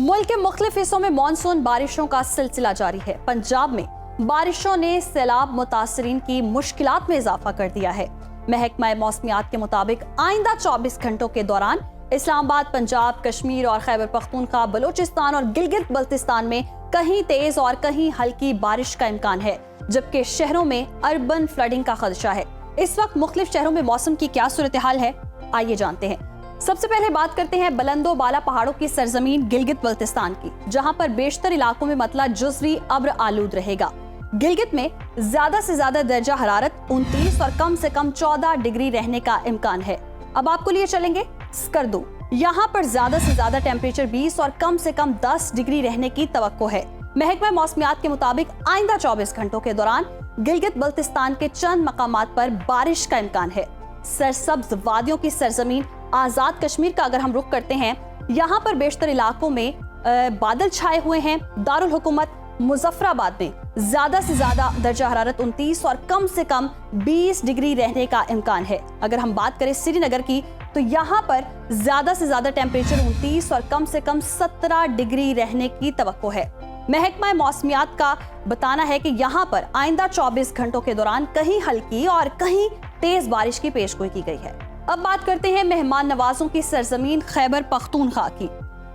मुल्क के मुख्तलिफ हिस्सों में मानसून बारिशों का सिलसिला जारी है। पंजाब में बारिशों ने सैलाब मुतासरीन की मुश्किलात में इजाफा कर दिया है। महकमा मौसमियात के मुताबिक आइंदा 24 घंटों के दौरान इस्लामाबाद, पंजाब, कश्मीर और खैबर पख्तूनख्वा, बलूचिस्तान और गिलगित बल्तिस्तान में कहीं तेज और कहीं हल्की बारिश का इम्कान है, जबकि शहरों में अर्बन फ्लडिंग का खदशा है। इस वक्त मुख्तलिफ शहरों में मौसम की क्या सूरत हाल है, आइए जानते हैं। सबसे पहले बात करते हैं बुलंदो बाला पहाड़ों की सरजमीन गिलगित बल्तिस्तान की, जहां पर बेशतर इलाकों में मतला जुज़वी अब्र आलूद रहेगा। गिलगित में ज्यादा से ज्यादा दर्जा हरारत 29 और कम से कम 14 डिग्री रहने का इम्कान है। अब आपको लिए चलेंगे स्कर्दू, यहाँ पर ज्यादा से ज्यादा टेम्परेचर 20 और कम से कम 10 डिग्री रहने की तवक्को है। महकमा मौसमियात के मुताबिक आइंदा 24 घंटों के दौरान गिलगित बल्तिस्तान के चंद मकामात पर बारिश का इम्कान है। सरसब्ज वादियों की सरजमीन आजाद कश्मीर का अगर हम रुख करते हैं, यहाँ पर बेशतर इलाकों में बादल छाए हुए हैं। दारुल हुकूमत मुजफ्फराबाद में ज्यादा से ज्यादा दर्जा हरारत 29 और कम से कम 20 डिग्री रहने का इम्कान है। अगर हम बात करें श्रीनगर की, तो यहाँ पर ज्यादा से ज्यादा टेम्परेचर 29 और कम से कम 17 डिग्री रहने की तवक्को है। महकमा मौसमियात का बताना है कि यहाँ पर आइंदा 24 घंटों के दौरान कहीं हल्की और कहीं तेज बारिश की पेशगोई की गई है। अब बात करते हैं मेहमान नवाजों की सरजमीन खैबर पख्तूनख्वा की।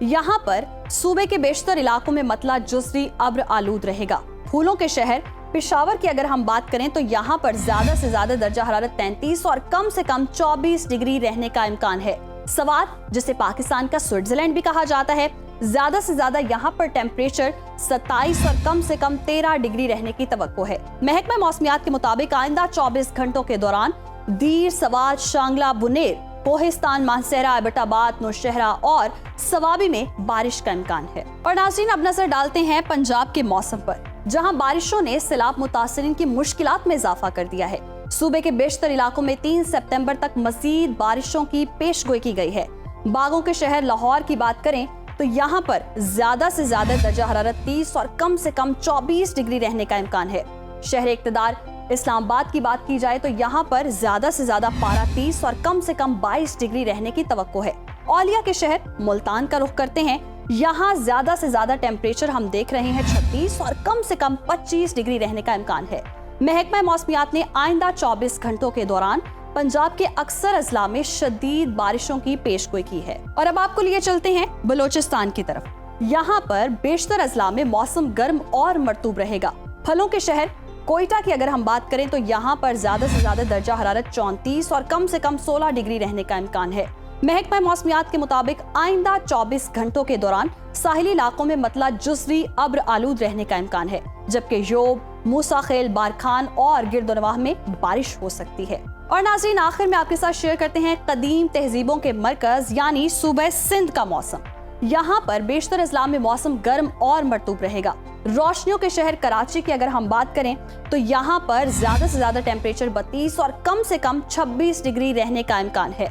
यहाँ पर सूबे के बेशतर इलाकों में मतला जुज़वी अब्र आलूद रहेगा। फूलों के शहर पेशावर की अगर हम बात करें, तो यहाँ पर ज्यादा से ज्यादा दर्जा हरारत 33 और कम से कम 24 डिग्री रहने का इम्कान है। सवात, जिसे पाकिस्तान का स्विट्जरलैंड भी कहा जाता है, ज्यादा से ज्यादा यहाँ पर टेम्परेचर 27 और कम से कम 13 डिग्री रहने की तवक्को है। महकमा मौसमियात के मुताबिक आइंदा 24 घंटों के दौरान दीर, सवात, शांगला, बुनेर, कोहिस्तान, मानसेरा, एबटाबाद, नौशहरा और सवाबी में बारिश का इम्कान है। और नाज़रीन, अब नजर डालते हैं पंजाब के मौसम पर, जहां बारिशों ने सैलाब मुतासरीन की मुश्किलात में इजाफा कर दिया है। सूबे के बेशतर इलाकों में 3 सितंबर तक मजीद बारिशों की पेशगोई की गई है। बागों के शहर लाहौर की बात करें, तो यहाँ पर ज्यादा से ज्यादा दर्जा हरारत 30 और कम से कम 24 डिग्री रहने का इम्कान है। शहर इक़्तिदार इस्लामाबाद की बात की जाए, तो यहाँ पर ज्यादा से ज्यादा पारा 30 और कम से कम 22 डिग्री रहने की तवक्को है। औलिया के शहर मुल्तान का रुख करते हैं, यहाँ ज्यादा से ज्यादा टेम्परेचर हम देख रहे हैं 36 और कम से कम 25 डिग्री रहने का इम्कान है। महकमा मौसमियात ने आइंदा 24 घंटों के दौरान पंजाब के अक्सर अजला में शदीद बारिशों की पेशगोई की है। और अब आपको लिए चलते हैं बलूचिस्तान की तरफ। यहाँ पर बेशतर अजला में मौसम गर्म और मरतूब रहेगा। फलों के शहर कोयटा की अगर हम बात करें, तो यहाँ पर ज्यादा से ज्यादा दर्जा हरारत 34 और कम से कम 16 डिग्री रहने का इम्कान है। महकमा मौसमियात के मुताबिक आइंदा 24 घंटों के दौरान साहिली इलाकों में मतला जुज़वी अब्र आलूद रहने का इम्कान है, जबकि योब, मूसा खेल, बारखान और गिरदोनवाह में बारिश हो सकती है। और नाज़रीन, आखिर में आपके साथ शेयर करते हैं कदीम तहजीबों के मरकज यानी सूबे सिंध का मौसम। यहाँ पर बेशतर अजला में मौसम गर्म और मरतूब रहेगा। रोशनियों के शहर कराची की अगर हम बात करें, तो यहाँ पर ज्यादा से ज्यादा टेम्परेचर 32 और कम से कम 26 डिग्री रहने का इम्कान है।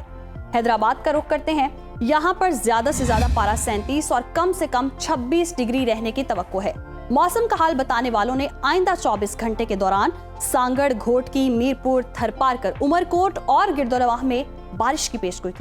हैदराबाद का रुख करते हैं, यहाँ पर ज्यादा से ज्यादा पारा 37 और कम से कम 26 डिग्री रहने की तवक्को है। मौसम का हाल बताने वालों ने आइंदा 24 घंटे के दौरान सांगड़, घोटकी, मीरपुर, थरपारकर, उमरकोट और गिरदोनवाह में बारिश की पेशगोई की।